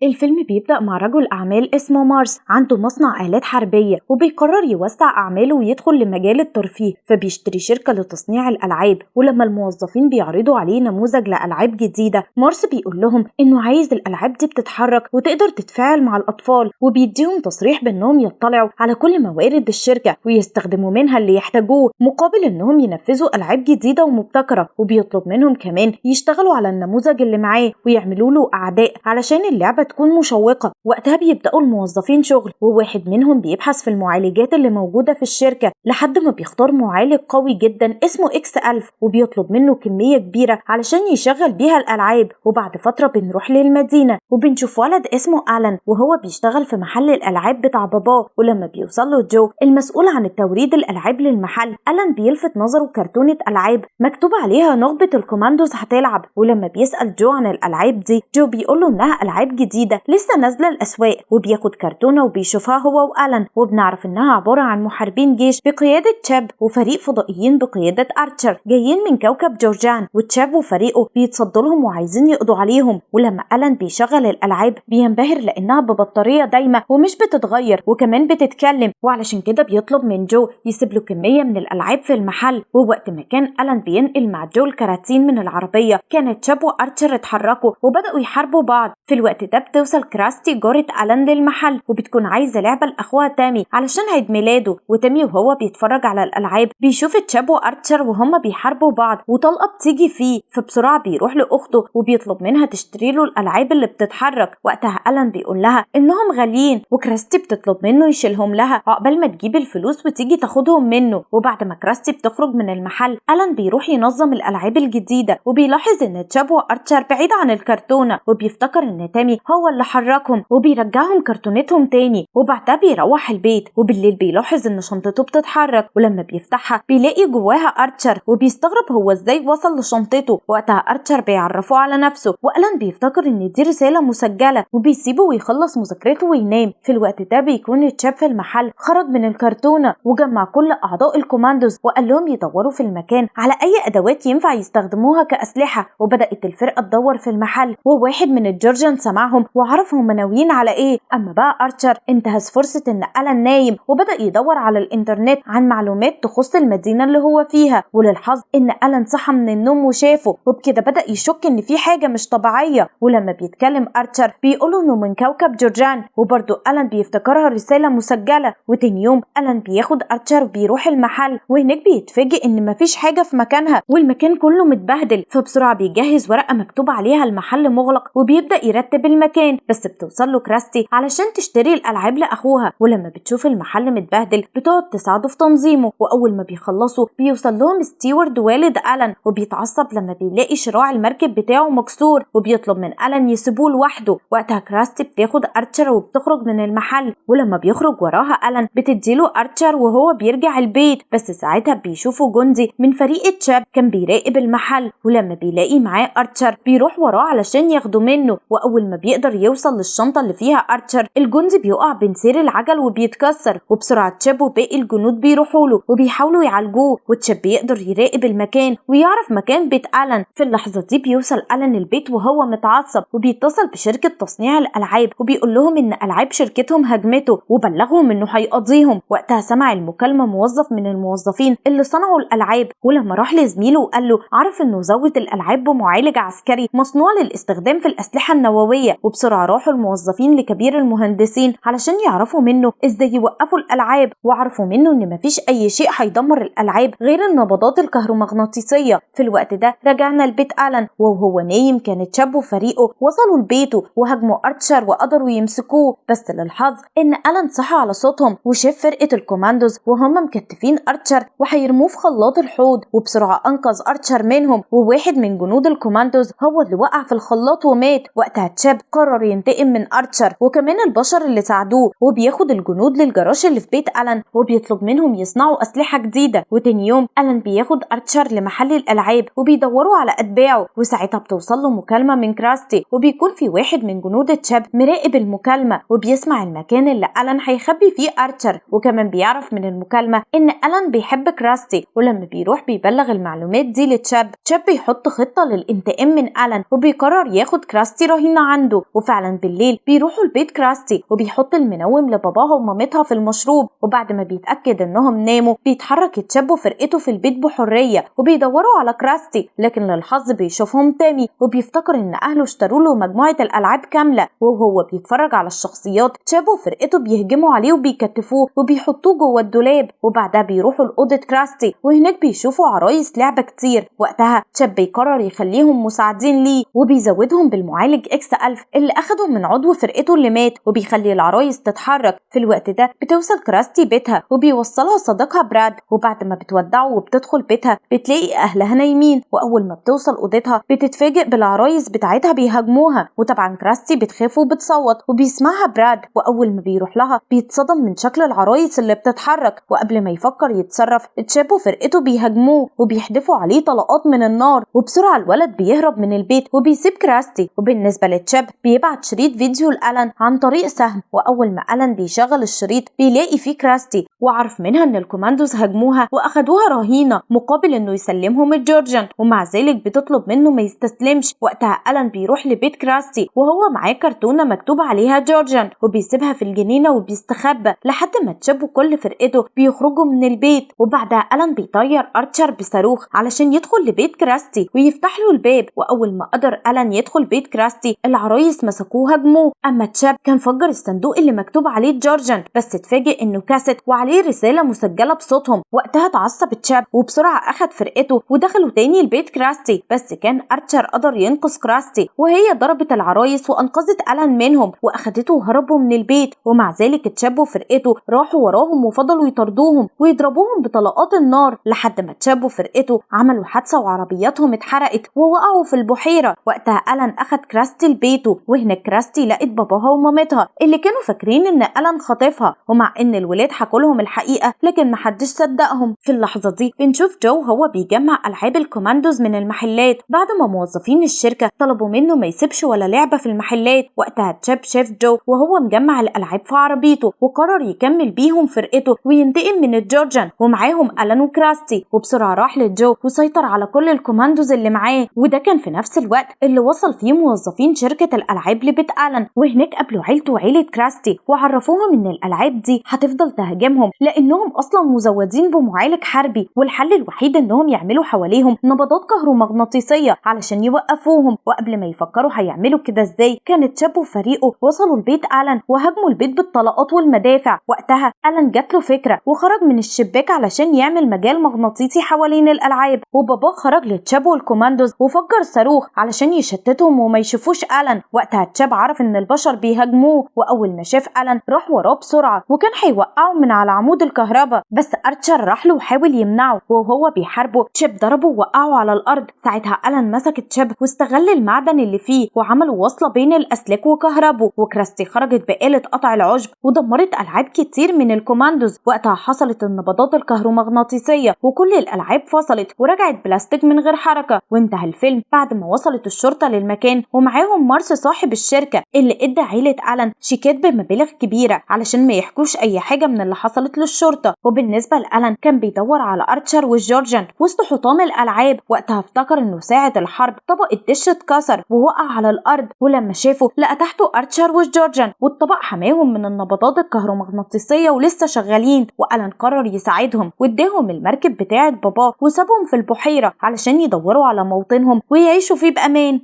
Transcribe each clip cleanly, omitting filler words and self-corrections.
الفيلم بيبدأ مع رجل أعمال اسمه مارس عنده مصنع آلات حربية وبيقرر يوسع أعماله ويدخل لمجال الترفيه، فبيشتري شركة لتصنيع الألعاب. ولما الموظفين بيعرضوا عليه نموذج لألعاب جديدة، مارس بيقول لهم إنه عايز الألعاب دي بتتحرك وتقدر تتفاعل مع الأطفال، وبيديهم تصريح بإنهم يطلعوا على كل موارد الشركة ويستخدموا منها اللي يحتاجوه مقابل إنهم ينفذوا ألعاب جديدة ومبتكرة. وبيطلب منهم كمان يشتغلوا على النموذج اللي معاه ويعملوا له أعداء علشان اللعبة تكون مشوقة. وقتها بيبدأوا الموظفين شغل، وواحد منهم بيبحث في المعالجات اللي موجودة في الشركة لحد ما بيختار معالج قوي جدا اسمه اكس 1000 وبيطلب منه كمية كبيرة علشان يشغل بيها الألعاب. وبعد فترة بنروح للمدينة وبنشوف ولد اسمه ألان وهو بيشتغل في محل الألعاب بتاع باباه. ولما بيوصل له جو المسؤول عن التوريد الألعاب للمحل، ألان بيلفت نظره كرتونة ألعاب مكتوب عليها نخبة الكوماندوز هتلعب. ولما بيسأل جو عن الألعاب دي، جو بيقوله إنها ألعاب جديدة لسه نازلة الأسواق. وبياخد كرتونة وبيشوفها هو وألان، وبنعرف إنها عبارة عن محاربين جيش بقيادة تشاب وفريق فضائيين بقيادة أرشر جايين من كوكب جورجان، وتشاب وفريقه بيتصدوا لهم وعايزين يقضوا عليهم. ولما ألان بيشغل الألعاب بينبهر لأنها ببطارية دايمة ومش بتتغير وكمان بتتكلم، وعلشان كده بيطلب من جو يسيب له كمية من الألعاب في المحل. ووقت ما كان ألان بينقل مع جو الكراتين من العربية، كانت تشاب وأرشر اتحركوا وبدأوا يحاربوا بعض. في الوقت ده بتوصل كراستي جارة ألان للمحل وبتكون عايزة لعبة لأخوها تامي علشان عيد ميلاده. وتامي وهو بيتفرج على الألعاب بيشوف تشاب وأرشر وهما بيحاربوا بعض وطلقة بتيجي فيه، فبسرعة بيروح لأخته وبيطلب منها تشتري له الألعاب اللي بتتحرك. وقتها ألان بيقول لها إنهم غاليين، وكراستي بتطلب منه يشيلهم لها عقبال ما تجيب الفلوس وتيجي تاخدهم منه. وبعد ما كراستي بتخرج من المحل، ألان بيروح ينظم الألعاب الجديدة وبيلاحظ إن تشاب وأرشر بعيد عن الكرتونة، وبيفتكر إن تامي هو اللي حركهم وبيرجعهم كرتونتهم تاني. وبعدها بيروح البيت، وبالليل بيلاحظ إن شنطته بتتحرك، ولما بيفتحها بيلاقي جواها أرشر وبيستغرب هو إزاي وصل لشنطته. وقتها أرشر بيعرفه على نفسه، وألان بيفتكر إن دي رسالة مسجلة وبيسيبه ويخلص مذاكرته وينام. في الوقت ده بيكون تشاب في المحل خرج من الكرتونة وجمع كل أعضاء الكوماندوز وقال لهم يدوروا في المكان على أي أدوات ينفع يستخدموها كأسلحة. وبدأت الفرقة تدور في المحل، وواحد من الجورجن سمعهم وعرف هم ناويين على إيه. أما بقى أرشر انتهز فرصة إن ألان نايم وبدأ يدور على الإنترنت عن معلومات تخص المدينة اللي هو فيها. وللحظ إن ألان صحى من النوم وشافه، وبكده بدأ يشك إن في حاجة مش طبيعية. ولما بيتكلم أرشر بيقوله إنه من كوكب جورجان، وبرضه ألان بيفتكرها رسالة مسجلة. وتاني يوم ألان بياخد أرشر وبيروح المحل، وهناك بيتفاجئ إن مفيش حاجة في مكانها والمكان كله متبهدل. فبسرعة بيجهز ورقة مكتوب عليها المحل مغلق وبيبدأ يرتب المكان، بس بتوصل له كراستي علشان تشتري الألعاب لأخوها. ولما بتشوف المحل متبهدل بتقعد تساعده في تنظيمه، وأول ما بيخلصوا بيوصل لهم ستيوارد والد ألان وبيتعصب لما بيلاقي شراع المركب بتاعه مكسور، وبيطلب من ألان يسيبوه لوحده. وقتها كراستي بتاخد أرشر وبتخرج من المحل، ولما بيخرج وراها ألان بتديله أرشر وهو بيرجع البيت. بس ساعتها بيشوفوا جندي من فريق تشاب كان بيراقب المحل، ولما بيلاقي معاه أرشر بيروح وراه علشان ياخده منه. وأول ما بيقدر يوصل للشنطة اللي فيها أرشر، الجندي بيقع بين سير العجل وبيتكسر، وبسرعة تشاب وباقي الجنود بيروحوا له وبيحاولوا يعالجوه. وتشاب بيقدر يراقب المكان ويعرف مكان بيت ألان. في اللحظة دي بيوصل ألان البيت وهو متعصب وبيتصل بشركة تصنيع الألعاب وبيقول لهم إن ألعاب شركتهم هجمته وبلغهم إنه هيقضيهم. وقتها سمع المكالمة موظف من الموظفين اللي صنعوا الألعاب، ولما راح لزميله وقال له عرف إنه زود الألعاب بمعالج عسكري مصنوع للاستخدام في الأسلحة النووية. وبسرعة راحوا الموظفين لكبير المهندسين علشان يعرفوا منه إزاي يوقفوا الألعاب، وعرفوا منه إن مفيش أي شيء هيدمر الألعاب غير النبضات الكهرومغناطيسية. في الوقت ده رجعنا لبيت ألان، وهو نايم كان تشاب وفريقه وصلوا لبيته وهجموا أرشر وقدروا يمسكوه. بس للحظ إن ألان صحى على صوتهم وشاف فرقة الكوماندوز وهم مكتفين أرشر وهيرموه في خلاط الحوض، وبسرعة أنقذ أرشر منهم، وواحد من جنود الكوماندوز هو اللي وقع في الخلاط ومات. وقتها تشاب قرر ينتقم من أرشر وكمان البشر اللي ساعدوه، وبياخد الجنود للجراج اللي في بيت ألان وبيطلب منهم يصنعوا أسلحة جديدة. وتاني يوم ألان بياخد أرشر لمحل الألعاب وبيدوروا على أتباعه، وساعتها بتوصل له مكالمة من كراستي وبيكون في واحد من جنود تشاب مراقب المكالمة وبيسمع المكان اللي ألان هيخبي فيه أرشر، وكمان بيعرف من المكالمة إن ألان بيحب كراستي. ولما بيروح بيبلغ المعلومات دي لتشاب، تشاب بيحط خطة للانتقام من ألان وبيقرر ياخد كراستي رهينة عنده. وفعلا بالليل بيروحوا لبيت كراستي وبيحط المنوم لباباها ومامتها في المشروب، وبعد ما بيتأكد انهم ناموا بيتحرك تشاب وفرقته في البيت بحرية وبيدوروا على كراستي، لكن للحظ بيشوفهم تامي وبيفتكر ان اهله اشتروا له مجموعة الالعاب كاملة، وهو بيتفرج على الشخصيات تشاب وفرقته بيهجموا عليه وبيكتفوه وبيحطوه جوه الدولاب، وبعدها بيروحوا لأوضة كراستي وهناك بيشوفوا عرايس لعبة كتير. وقتها تشاب بيقرر يخليهم مساعدين ليه وبيزودهم بالمعالج اكس 1000 اللي اخده من عضو فرقته اللي مات، وبيخلي العرايس تتحرك. في الوقت ده بتوصل كراستي بيتها وبيوصلها صديقها براد، وبعد ما بتودعه وبتدخل بيتها بتلاقي اهلها نايمين، واول ما بتوصل اوضتها بتتفاجئ بالعرايس بتاعتها بيهاجموها، وطبعا كراستي بتخاف وبتصوت وبيسمعها براد، واول ما بيروح لها بيتصدم من شكل العرايس اللي بتتحرك، وقبل ما يفكر يتصرف تشاب وفرقته بيهاجموه وبيحدفوا عليه طلقات من النار، وبسرعه الولد بيهرب من البيت وبيسيب كراستي. وبالنسبه لتشاب بيبعت شريط فيديو لألان عن طريق سهم، واول ما ألان بيشغل الشريط بيلاقي فيه كراستي وعرف منها ان الكوماندوز هاجموها واخدوها رهينه مقابل انه يسلمهم الجورجن، ومع ذلك بتطلب منه ما يستسلمش. وقتها ألان بيروح لبيت كراستي وهو معاه كرتونه مكتوب عليها جورجن وبيسيبها في الجنينه وبيستخبى لحد ما تشاب وكل فرقته بيخرجوا من البيت، وبعدها ألان بيطير أرشر بصاروخ علشان يدخل لبيت كراستي ويفتح له الباب، واول ما قدر ألان يدخل بيت كراستي العرايس مسكوه هاجموه، اما تشاب كان فجر الصندوق اللي مكتوب عليه جورجن بس اتفاجئ انه كاسيت وعليه رساله مسجله بصوتهم. وقتها اتعصب تشاب وبسرعه اخد فرقته ودخلوا تاني البيت كراستي، بس كان أرشر قدر ينقذ كراستي وهي ضربت العرايس وانقذت ألان منهم واخدته وهربوا من البيت، ومع ذلك تشاب وفرقته راحوا وراهم وفضلوا يطردوهم ويضربوهم بطلقات النار لحد ما تشاب وفرقته عملوا حادثه وعربياتهم اتحرقت ووقعوا في البحيره. وقتها ألان اخد كراستي لبيته، وهناك كراستي لقت باباها ومامتها اللي كانوا فاكرين ان ألان خاطفها، ومع ان الولاد حكوا لهم الحقيقه لكن محدش صدقهم. في اللحظه دي بنشوف جو هو بيجمع العاب الكوماندوز من المحلات بعد ما موظفين الشركه طلبوا منه ما يسيبش ولا لعبه في المحلات. وقتها تشاب شاف جو وهو مجمع الالعاب في عربيته وقرر يكمل بيهم فرقته وينتقم من الجورجن ومعاهم ألان وكراستي، وبسرعه راح لجو وسيطر على كل الكوماندوز اللي معاه. وده كان في نفس الوقت اللي وصل فيه موظفين شركه الالعاب لبيت ألان، وهناك قابلوا عيلته وعيله كراستي وعرفوهم ان الالعاب دي هتفضل تهاجمهم لانهم اصلا مزودين بمعالج حربي، والحل الوحيد انهم يعملوا حواليهم نبضات كهرومغناطيسيه علشان يوقفوهم. وقبل ما يفكروا هيعملوا كده ازاي كانت تشاب وفريقه وصلوا لبيت ألان وهاجموا البيت بالطلقات والمدافع. وقتها ألان جات له فكره وخرج من الشباك علشان يعمل مجال مغناطيسي حوالين الالعاب، وبابا خرج لتشاب والكوماندوز وفجر صاروخ علشان يشتتهم وما يشوفوش ألان. وقتها تشاب عرف ان البشر بيهاجموه، واول ما شاف ألان راح وراه بسرعه وكان هيوقعه من على عمود الكهرباء، بس أرشر راح له وحاول يمنعه وهو بيحاربه تشاب ضربه ووقعه على الارض. ساعتها ألان مسك تشاب واستغل المعدن اللي فيه وعملوا وصله بين الاسلاك وكهربه، وكراستي خرجت بآلة قطع العشب ودمرت العاب كتير من الكوماندوز. وقتها حصلت النبضات الكهرومغناطيسيه وكل الالعاب فصلت ورجعت بلاستيك من غير حركه. وانتهى الفيلم بعد ما وصلت الشرطه للمكان ومعاهم مارس صاحب الشركه اللي ادى عيله ألان شيكات بمبالغ كبيره علشان ما يحكوش اي حاجه من اللي حصلت للشرطه. وبالنسبه لألان كان بيدور على أرشر والجورجن وسط حطام الالعاب. وقتها افتكر انه ساعه الحرب طبق الدش اتكسر ووقع على الارض، ولما شافه لقى تحته أرشر والجورجن والطبق حماهم من النبضات الكهرومغناطيسيه ولسه شغالين. وألان قرر يساعدهم واداهم المركب بتاعه باباه وسابهم في البحيره علشان يدوروا على موطنهم ويعيشوا فيه بامان.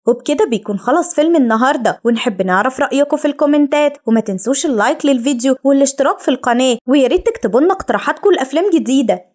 وبكده بيكون خلص فيلم النهاردة، ونحب نعرف رأيكم في الكومنتات، وما تنسوش اللايك للفيديو والاشتراك في القناة، وياريت تكتبوا لنا اقتراحاتكم لأفلام جديدة.